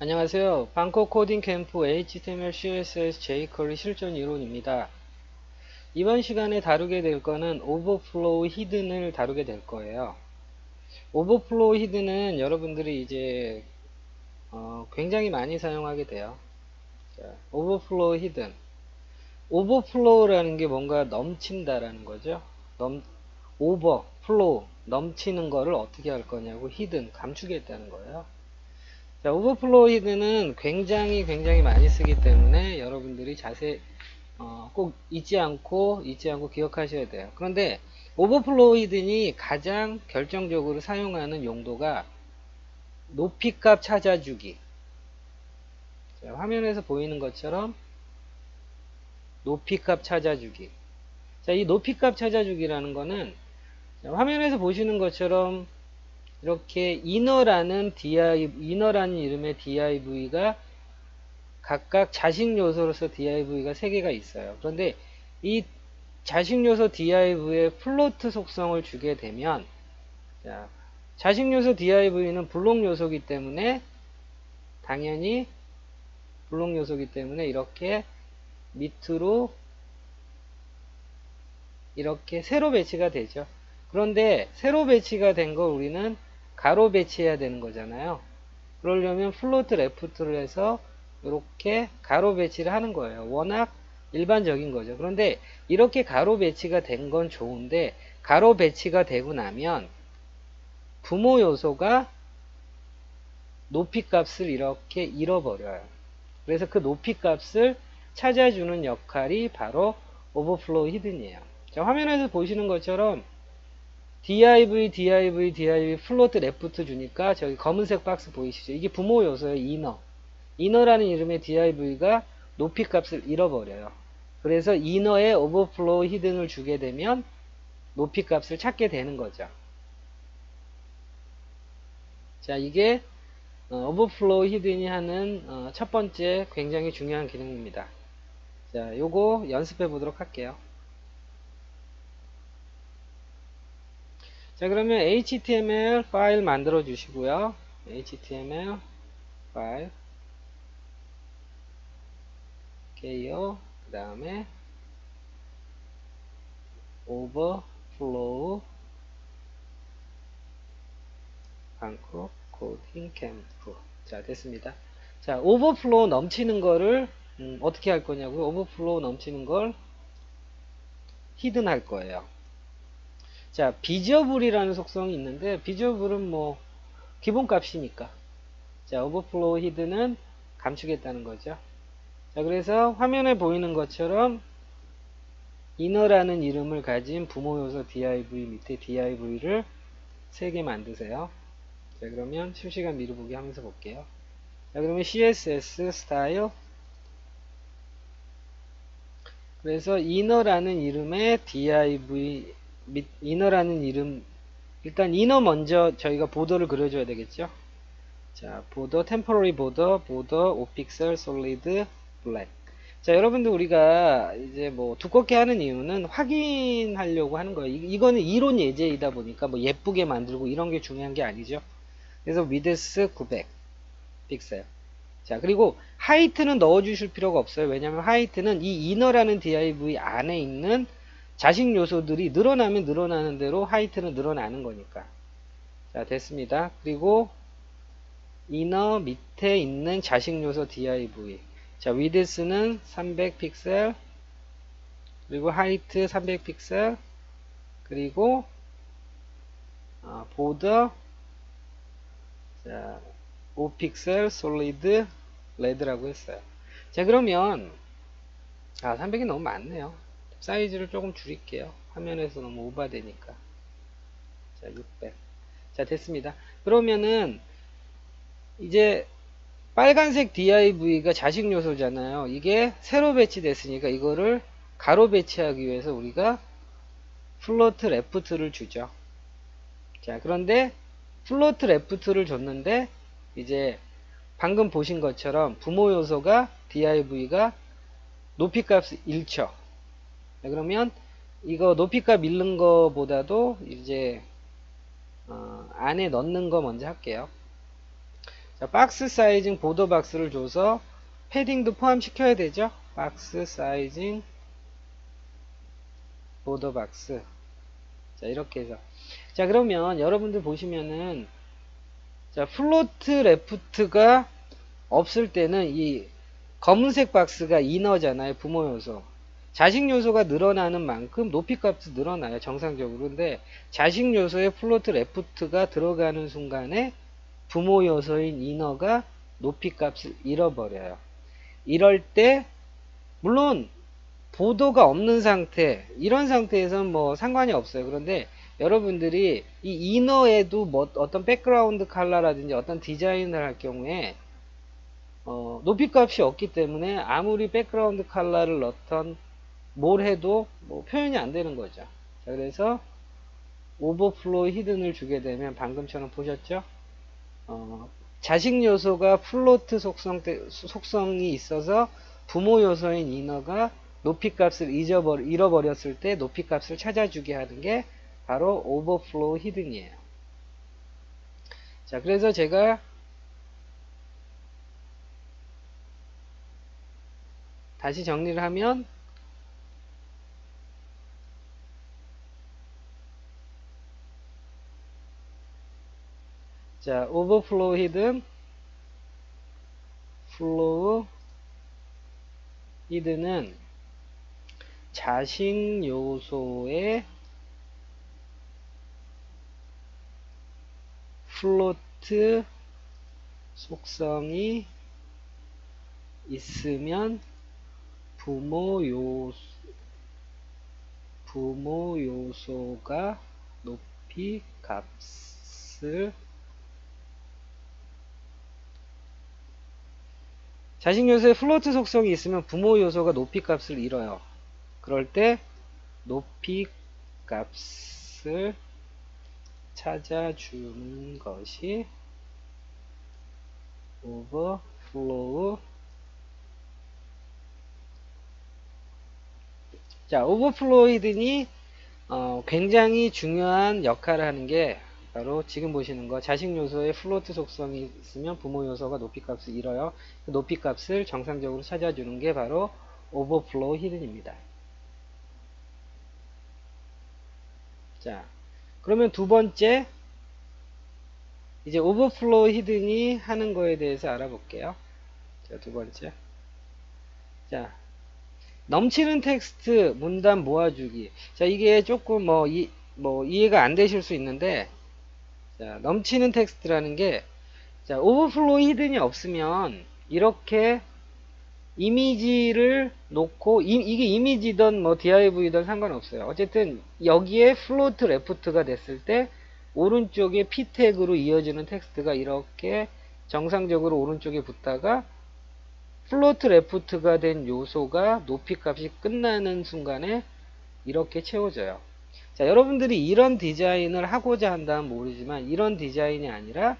안녕하세요. 방콕 코딩 캠프 HTML, CSS, jQuery 실전 이론입니다. 이번 시간에 다루게 될 거는 오버플로우 히든을 다루게 될 거예요. 오버플로우 히든은 여러분들이 이제 굉장히 많이 사용하게 돼요. 자, 오버플로우 히든. 오버플로우라는 게 뭔가 넘친다라는 거죠. 오버플로우, 넘치는 거를 어떻게 할 거냐고 히든, 감추겠다는 거예요. 자, 오버플로우 히드는 굉장히 많이 쓰기 때문에 여러분들이 꼭 잊지 않고 기억하셔야 돼요. 그런데 오버플로우 히든이 가장 결정적으로 사용하는 용도가 높이값 찾아주기. 자, 화면에서 보이는 것처럼 높이값 찾아주기. 자, 이 높이값 찾아주기라는 거는 자, 화면에서 보시는 것처럼 이렇게 이너라는 이름의 div가 각각 자식 요소로서 div가 3개가 있어요. 그런데 이 자식 요소 div의 플로트 속성을 주게 되면 자, 자식 요소 div는 블록 요소이기 때문에 당연히 블록 요소이기 때문에 이렇게 밑으로 이렇게 세로 배치가 되죠. 그런데 세로 배치가 된 걸 우리는 가로 배치해야 되는 거잖아요. 그러려면 플로트 레프트를 해서 이렇게 가로 배치를 하는 거예요. 워낙 일반적인 거죠. 그런데 이렇게 가로 배치가 된 건 좋은데 가로 배치가 되고 나면 부모 요소가 높이 값을 이렇게 잃어버려요. 그래서 그 높이 값을 찾아주는 역할이 바로 오버플로우 히든이에요. 자, 화면에서 보시는 것처럼 div 플로트 레프트 주니까 저기 검은색 박스 보이시죠? 이게 부모 요소예요. 이너라는 이름의 div가 높이 값을 잃어버려요. 그래서 이너에 오버플로우 히든을 주게 되면 높이 값을 찾게 되는 거죠. 자, 이게 오버플로우 히든이 하는 첫 번째 굉장히 중요한 기능입니다. 자, 요거 연습해 보도록 할게요. 자, 그러면 HTML 파일 만들어 주시고요. HTML 파일 게요. 그 다음에 오버플로우 방콕 코딩 캠프. 자, 됐습니다. 자, 오버플로우 넘치는 거를 어떻게 할 거냐고요? 오버플로우 넘치는 걸 히든 할 거예요. 자, 비저블이라는 속성이 있는데 비저블은 뭐 기본값이니까. 자, 오버플로우 히든은 감추겠다는 거죠. 자, 그래서 화면에 보이는 것처럼 이너라는 이름을 가진 부모 요소 div 밑에 div를 3개 만드세요. 자, 그러면 실시간 미루보기 하면서 볼게요. 자, 그러면 css 스타일 그래서 이너라는 이름의 이너라는 이름 일단 이너 먼저 저희가 보더를 그려줘야 되겠죠. 자, 보더 템포러리 보더 5픽셀 솔리드 블랙. 자, 여러분들 우리가 이제 뭐 두껍게 하는 이유는 확인하려고 하는 거예요. 이거는 이론 예제이다 보니까 뭐 예쁘게 만들고 이런 게 중요한 게 아니죠. 그래서 위드스 900 픽셀. 자, 그리고 하이트는 넣어주실 필요가 없어요. 왜냐하면 하이트는 이 이너라는 div 안에 있는 자식 요소들이 늘어나면 늘어나는 대로 하이트는 늘어나는 거니까. 자, 됐습니다. 그리고 이너 밑에 있는 자식 요소 div. 자, 위드스는 300 픽셀, 그리고 하이트 300 픽셀, 그리고 보더 자, 5픽셀 솔리드 레드라고 했어요. 자, 그러면 300이 너무 많네요. 사이즈를 조금 줄일게요. 화면에서 너무 오버되니까. 자, 600. 자, 됐습니다. 그러면은 이제 빨간색 div가 자식 요소잖아요. 이게 세로 배치됐으니까 이거를 가로 배치하기 위해서 우리가 플로트 레프트를 주죠. 자, 그런데 플로트 레프트를 줬는데 이제 방금 보신 것처럼 부모 요소가 div가 높이값 1쳐. 그러면 이거 높이값 잃는 거보다도 이제 안에 넣는 거 먼저 할게요. 자, 박스 사이징 보더 박스를 줘서 패딩도 포함시켜야 되죠. 박스 사이징 보더 박스. 자, 이렇게 해서. 자, 그러면 여러분들 보시면은, 자, 플로트 레프트가 없을 때는 이 검은색 박스가 이너잖아요. 부모 요소. 자식 요소가 늘어나는 만큼 높이 값도 늘어나요. 정상적으로. 근데 자식 요소에 플로트 레프트가 들어가는 순간에 부모 요소인 이너가 높이 값을 잃어버려요. 이럴 때 물론 보도가 없는 상태, 이런 상태에서는 뭐 상관이 없어요. 그런데 여러분들이 이 이너에도 뭐 어떤 백그라운드 컬러라든지 어떤 디자인을 할 경우에 높이 값이 없기 때문에 아무리 백그라운드 컬러를 넣던 뭘 해도 뭐 표현이 안 되는 거죠. 자, 그래서 오버플로우 히든을 주게 되면 방금처럼 보셨죠? 자식 요소가 플로트 속성이 있어서 부모 요소인 이너가 높이 값을 잃어버렸을 때 높이 값을 찾아주게 하는 게 바로 오버플로우 히든이에요. 자, 그래서 제가 다시 정리를 하면, 자, 오버플로우 히든, 플로우 히든은 자식 요소의 플로트 속성이 있으면 부모 요소가 높이 값을 자식 요소에 플로트 속성이 있으면 부모 요소가 높이 값을 잃어요. 그럴 때 높이 값을 찾아주는 것이 오버플로우. 자, 오버플로우 히든이 굉장히 중요한 역할을 하는 게 바로 지금 보시는 거, 자식 요소에 플로트 속성이 있으면 부모 요소가 높이 값을 잃어요. 그 높이 값을 정상적으로 찾아주는 게 바로 오버플로우 히든입니다. 자, 그러면 두 번째, 이제 오버플로우 히든이 하는 거에 대해서 알아볼게요. 자, 두 번째. 자, 넘치는 텍스트 문단 모아주기. 자, 이게 조금 뭐 이해가 안 되실 수 있는데, 자, 넘치는 텍스트라는 게, 자, 오버플로우 히든이 없으면 이렇게 이미지를 놓고 이게 이미지든 뭐 div이든 상관없어요. 어쨌든 여기에 플로트 레프트가 됐을 때 오른쪽에 p 태그로 이어지는 텍스트가 이렇게 정상적으로 오른쪽에 붙다가 플로트 레프트가 된 요소가 높이 값이 끝나는 순간에 이렇게 채워져요. 자, 여러분들이 이런 디자인을 하고자 한다면 모르지만 이런 디자인이 아니라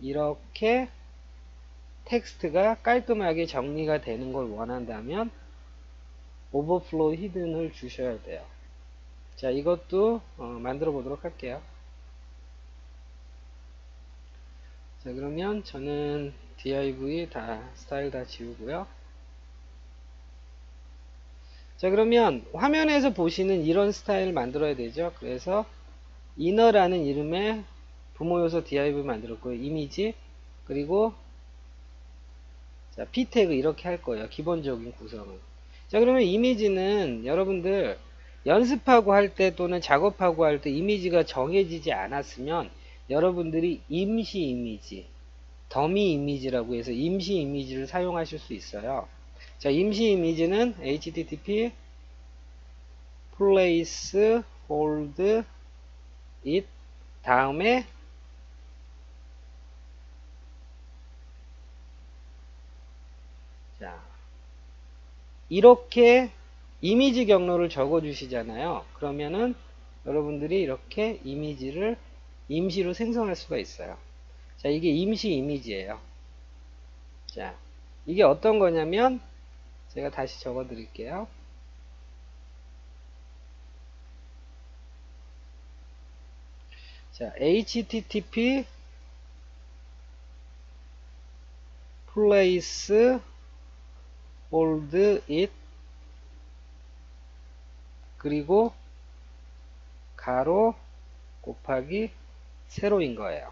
이렇게 텍스트가 깔끔하게 정리가 되는 걸 원한다면 오버플로우 히든을 주셔야 돼요. 자, 이것도 만들어 보도록 할게요. 자, 그러면 저는 div 스타일 다 지우고요. 자, 그러면 화면에서 보시는 이런 스타일을 만들어야 되죠. 그래서 inner라는 이름의 부모 요소 div 만들었고요. 이미지, 그리고 자, p 태그 이렇게 할 거예요. 기본적인 구성은. 자, 그러면 이미지는 여러분들 연습하고 할 때 또는 작업하고 할 때 이미지가 정해지지 않았으면 여러분들이 임시 이미지, 더미 이미지라고 해서 임시 이미지를 사용하실 수 있어요. 자, 임시 이미지는 http place hold it 다음에 자, 이렇게 이미지 경로를 적어 주시잖아요. 그러면은 여러분들이 이렇게 이미지를 임시로 생성할 수가 있어요. 자, 이게 임시 이미지예요. 자, 이게 어떤 거냐면 제가 다시 적어 드릴게요. 자, http place hold it 그리고 가로 곱하기 세로인 거예요.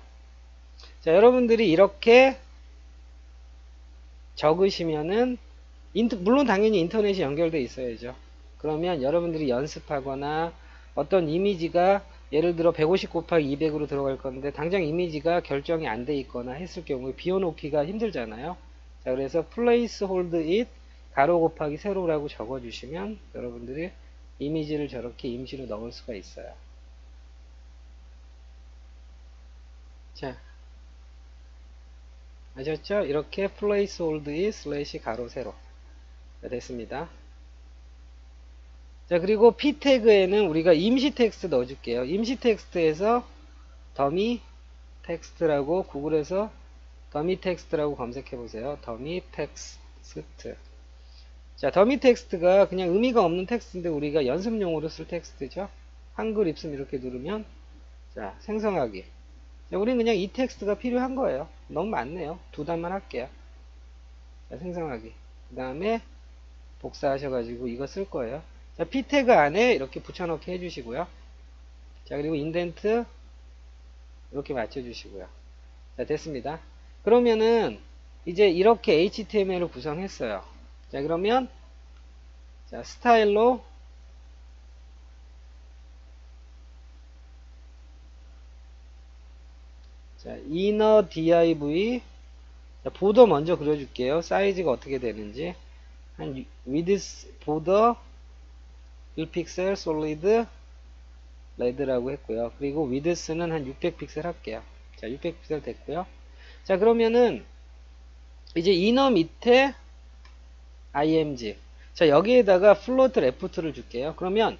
자, 여러분들이 이렇게 적으시면은 물론 당연히 인터넷이 연결돼 있어야죠. 그러면 여러분들이 연습하거나 어떤 이미지가 예를 들어 150 곱하기 200으로 들어갈 건데 당장 이미지가 결정이 안 돼 있거나 했을 경우에 비워놓기가 힘들잖아요. 자, 그래서 place hold it 가로 곱하기 세로라고 적어주시면 여러분들이 이미지를 저렇게 임시로 넣을 수가 있어요. 자, 아셨죠? 이렇게 place hold it 슬래시 가로 세로. 자, 됐습니다. 자, 그리고 p 태그에는 우리가 임시 텍스트 넣어줄게요. 임시 텍스트에서 더미 텍스트라고 구글에서 더미 텍스트라고 검색해 보세요. 더미 텍스트. 자, 더미 텍스트가 그냥 의미가 없는 텍스트인데 우리가 연습용으로 쓸 텍스트죠. 한글 입술 이렇게 누르면 자, 생성하기. 자, 우리는 그냥 이 텍스트가 필요한 거예요. 너무 많네요. 두 단만 할게요. 자, 생성하기. 그 다음에 복사하셔가지고 이거 쓸 거예요. 자, p 태그 안에 이렇게 붙여넣기 해주시고요. 자, 그리고 인덴트 이렇게 맞춰주시고요. 자, 됐습니다. 그러면은 이제 이렇게 HTML을 구성했어요. 자, 그러면 자, 스타일로 자, inner div 자, 보더 먼저 그려줄게요. 사이즈가 어떻게 되는지 한 width 보더 1픽셀 솔리드 레드라고 했고요. 그리고 width는 한 600픽셀 할게요. 자, 600픽셀 됐고요. 자, 그러면은 이제 이너 밑에 img 자, 여기에다가 float left를 줄게요. 그러면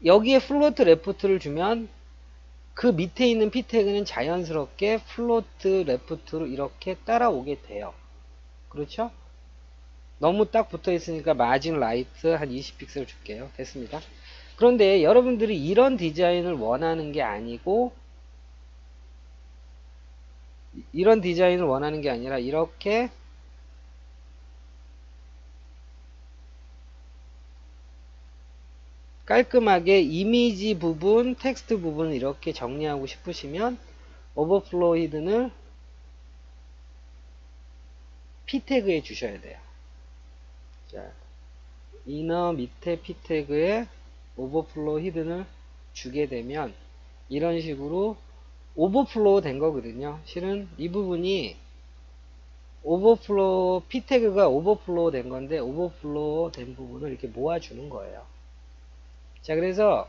여기에 float left를 주면 그 밑에 있는 p 태그는 자연스럽게 float left로 이렇게 따라오게 돼요. 그렇죠? 너무 딱 붙어 있으니까 마진 라이트 한 20픽셀 줄게요. 됐습니다. 그런데 여러분들이 이런 디자인을 원하는 게 아니고 이런 디자인을 원하는 게 아니라 이렇게 깔끔하게 이미지 부분, 텍스트 부분을 이렇게 정리하고 싶으시면 오버플로우 히든을 p 태그에 주셔야 돼요. 자, 이너 밑에 p 태그에 오버플로우 히든을 주게 되면 이런 식으로 오버플로우 된 거거든요. 실은 이 부분이 오버플로우 p 태그가 오버플로우 된 건데 오버플로우 된 부분을 이렇게 모아주는 거예요. 자, 그래서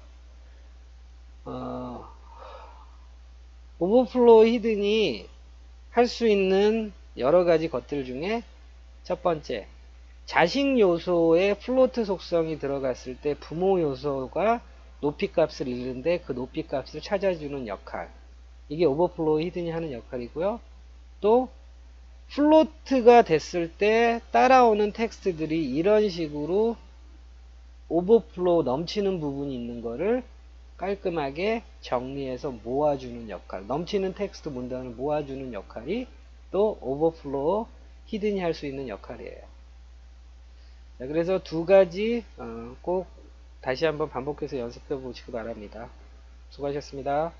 오버플로우 히든이 할 수 있는 여러 가지 것들 중에 첫 번째, 자식 요소에 플로트 속성이 들어갔을 때 부모 요소가 높이 값을 잃는데 그 높이 값을 찾아주는 역할. 이게 오버플로우 히든이 하는 역할이고요. 또 플로트가 됐을 때 따라오는 텍스트들이 이런 식으로 오버플로우 넘치는 부분이 있는 거를 깔끔하게 정리해서 모아주는 역할, 넘치는 텍스트 문단을 모아주는 역할이 또 오버플로우 히든이 할 수 있는 역할이에요. 자, 그래서 두 가지 꼭 다시 한번 반복해서 연습해 보시기 바랍니다. 수고하셨습니다.